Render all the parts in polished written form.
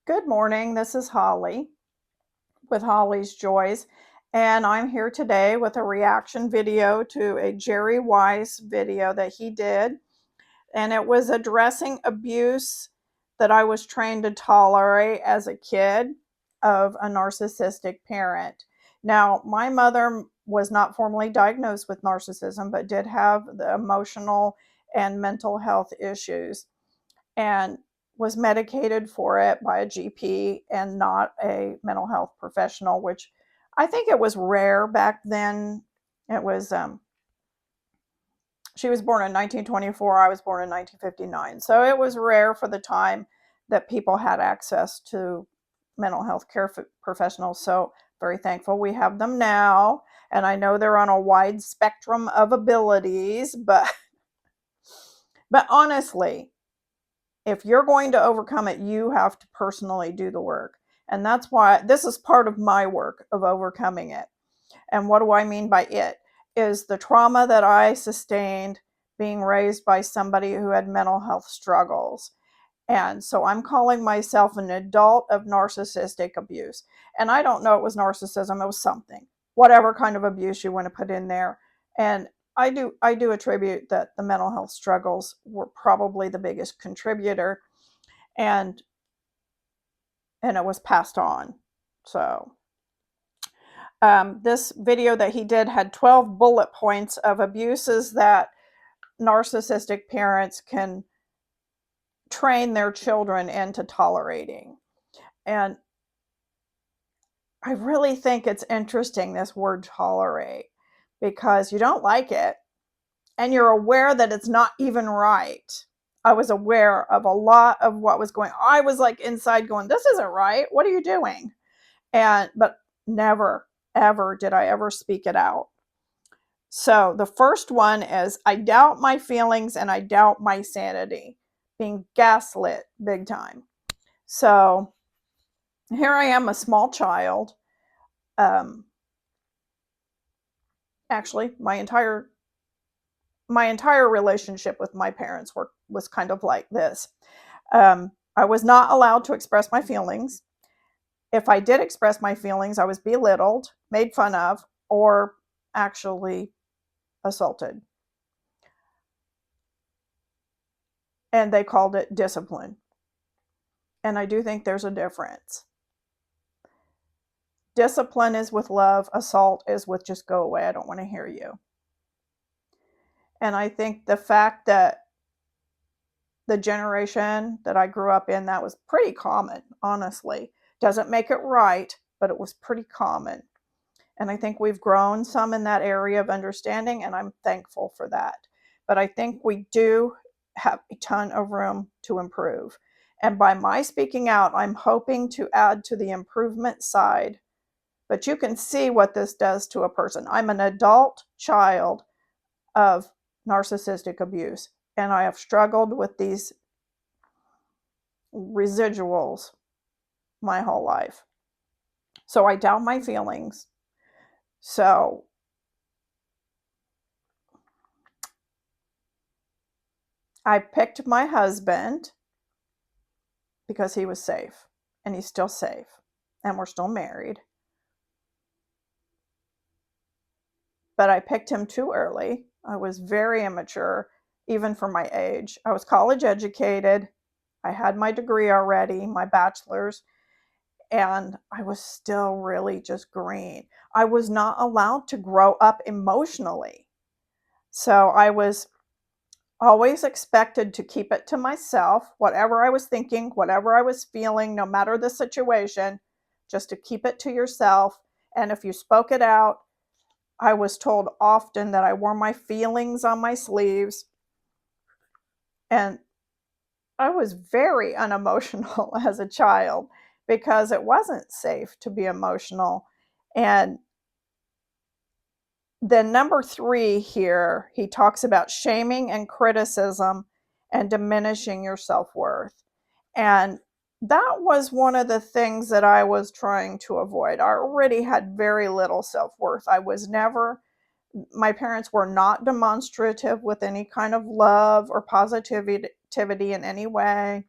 Good morning. This is Holly with Holly's Joys, and I'm here today with a reaction video to a Jerry Weiss video that he did, and it was addressing abuse that I was trained to tolerate as a kid of a narcissistic parent. Now, my mother was not formally diagnosed with narcissism, but did have the emotional and mental health issues, and was medicated for it by a GP and not a mental health professional, which I think it was rare back then. It was, she was born in 1924, I was born in 1959. So it was rare for the time that people had access to mental health care professionals. So very thankful we have them now. And I know they're on a wide spectrum of abilities, but honestly, if you're going to overcome it, you have to personally do the work. And that's why this is part of my work of overcoming it. And what do I mean by it? Is the trauma that I sustained being raised by somebody who had mental health struggles. And so I'm calling myself an adult of narcissistic abuse. And I don't know it was narcissism, it was something, whatever kind of abuse you want to put in there. And I do attribute that the mental health struggles were probably the biggest contributor, and it was passed on. So this video that he did had 12 bullet points of abuses that narcissistic parents can train their children into tolerating. And I really think it's interesting, this word tolerate, because you don't like it and you're aware that it's not even right. I was aware of a lot of what was going on. I was like inside going, this isn't right. What are you doing? But never, ever did I ever speak it out. So the first one is I doubt my feelings and I doubt my sanity, being gaslit big time. So here I am, a small child. Actually, my entire relationship with my parents was kind of like this. I was not allowed to express my feelings. If I did express my feelings, I was belittled, made fun of, or actually assaulted. And they called it discipline. And I do think there's a difference. Discipline is with love, assault is with just go away, I don't want to hear you. And I think the fact that the generation that I grew up in, that was pretty common, honestly. Doesn't make it right, but it was pretty common. And I think we've grown some in that area of understanding, and I'm thankful for that. But I think we do have a ton of room to improve. And by my speaking out, I'm hoping to add to the improvement side. But you can see what this does to a person. I'm an adult child of narcissistic abuse, and I have struggled with these residuals my whole life. So I doubt my feelings. So I picked my husband because he was safe, and he's still safe, and we're still married. But I picked him too early. I was very immature, even for my age. I was college educated. I had my degree already, my bachelor's, and I was still really just green. I was not allowed to grow up emotionally. So I was always expected to keep it to myself, whatever I was thinking, whatever I was feeling, no matter the situation, just to keep it to yourself. And if you spoke it out, I was told often that I wore my feelings on my sleeves. And I was very unemotional as a child because it wasn't safe to be emotional. And then number 3 here, he talks about shaming and criticism and diminishing your self-worth. And that was one of the things that I was trying to avoid. I already had very little self-worth. My parents were not demonstrative with any kind of love or positivity in any way.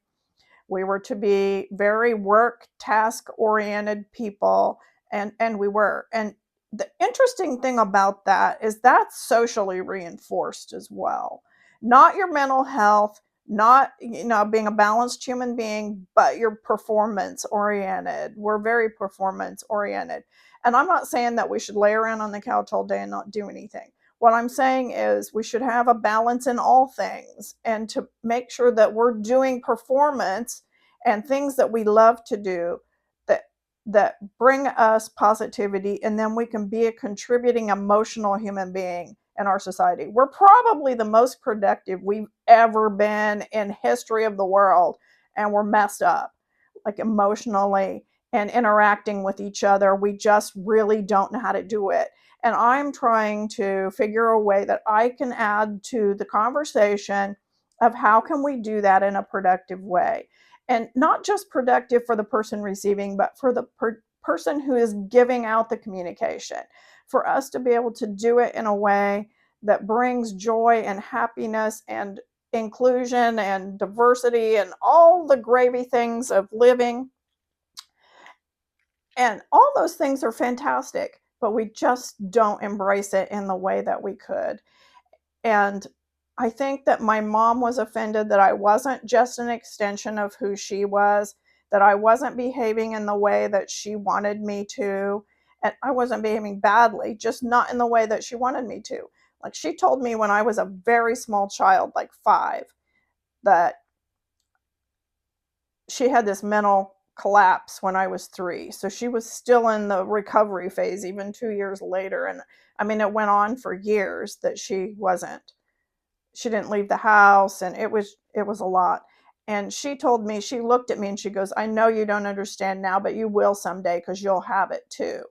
We were to be very work task oriented people, and we were. And the interesting thing about that is that's socially reinforced as well. Not your mental health, not being a balanced human being, but you're performance oriented. We're very performance oriented. And I'm not saying that we should lay around on the couch all day and not do anything. What I'm saying is we should have a balance in all things, and to make sure that we're doing performance and things that we love to do that bring us positivity, and then we can be a contributing emotional human being in our society. We're probably the most productive we've ever been in history of the world, and we're messed up, like emotionally and interacting with each other. We just really don't know how to do it. And I'm trying to figure a way that I can add to the conversation of how can we do that in a productive way. And not just productive for the person receiving, but for the person who is giving out the communication. For us to be able to do it in a way that brings joy and happiness and inclusion and diversity and all the gravy things of living. And all those things are fantastic, but we just don't embrace it in the way that we could. And I think that my mom was offended that I wasn't just an extension of who she was, that I wasn't behaving in the way that she wanted me to. And I wasn't behaving badly, just not in the way that she wanted me to. Like, she told me when I was a very small child, like 5, that she had this mental collapse when I was 3. So she was still in the recovery phase even 2 years later. And I mean, it went on for years that she didn't leave the house, and it was a lot. And she told me, she looked at me and she goes, I know you don't understand now, but you will someday, because you'll have it too.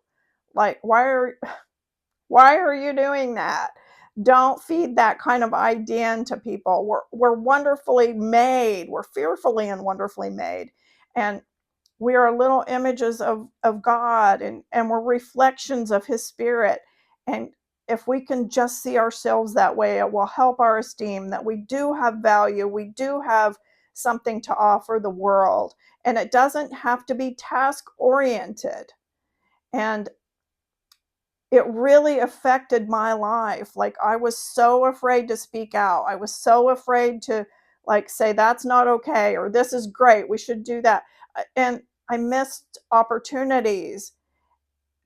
Like, why are you doing that? Don't feed that kind of idea into people. We're wonderfully made. We're fearfully and wonderfully made. And we are little images of God, and we're reflections of his spirit. And if we can just see ourselves that way, it will help our esteem that we do have value. We do have something to offer the world. And it doesn't have to be task oriented. And it really affected my life. Like, I was so afraid to speak out. I was so afraid to, like, say that's not okay, or this is great, we should do that. And I missed opportunities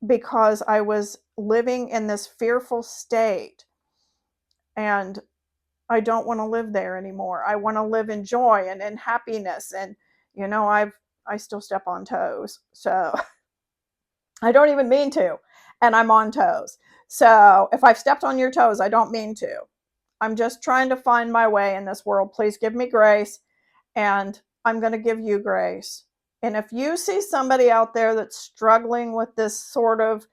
because I was living in this fearful state. And I don't want to live there anymore. I want to live in joy and in happiness. And I still step on toes. So I don't even mean to, and I'm on toes. So if I've stepped on your toes, I don't mean to. I'm just trying to find my way in this world. Please give me grace, and I'm going to give you grace. And if you see somebody out there that's struggling with this sort of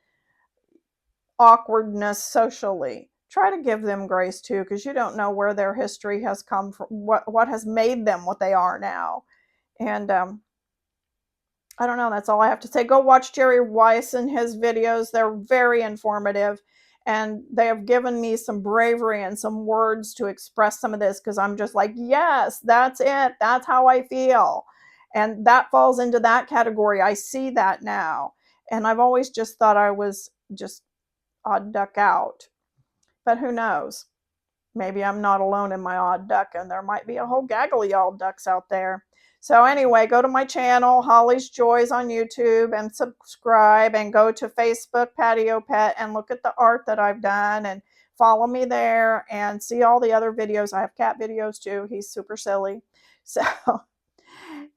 awkwardness socially, try to give them grace too, because you don't know where their history has come from, what has made them what they are now. And I don't know. That's all I have to say. Go watch Jerry Weiss and his videos. They're very informative. And they have given me some bravery and some words to express some of this, because I'm just like, yes, that's it. That's how I feel. And that falls into that category. I see that now. And I've always just thought I was just odd duck out. But who knows? Maybe I'm not alone in my odd duck, and there might be a whole gaggle of y'all ducks out there. So anyway, go to my channel, Holly's Joys on YouTube, and subscribe, and go to Facebook, Patio Pet, and look at the art that I've done, and follow me there and see all the other videos. I have cat videos too. He's super silly. So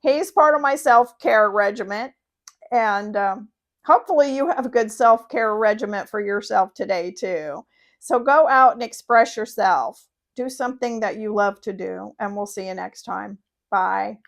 he's part of my self-care regimen. And hopefully you have a good self-care regimen for yourself today too. So go out and express yourself. Do something that you love to do, and we'll see you next time. Bye.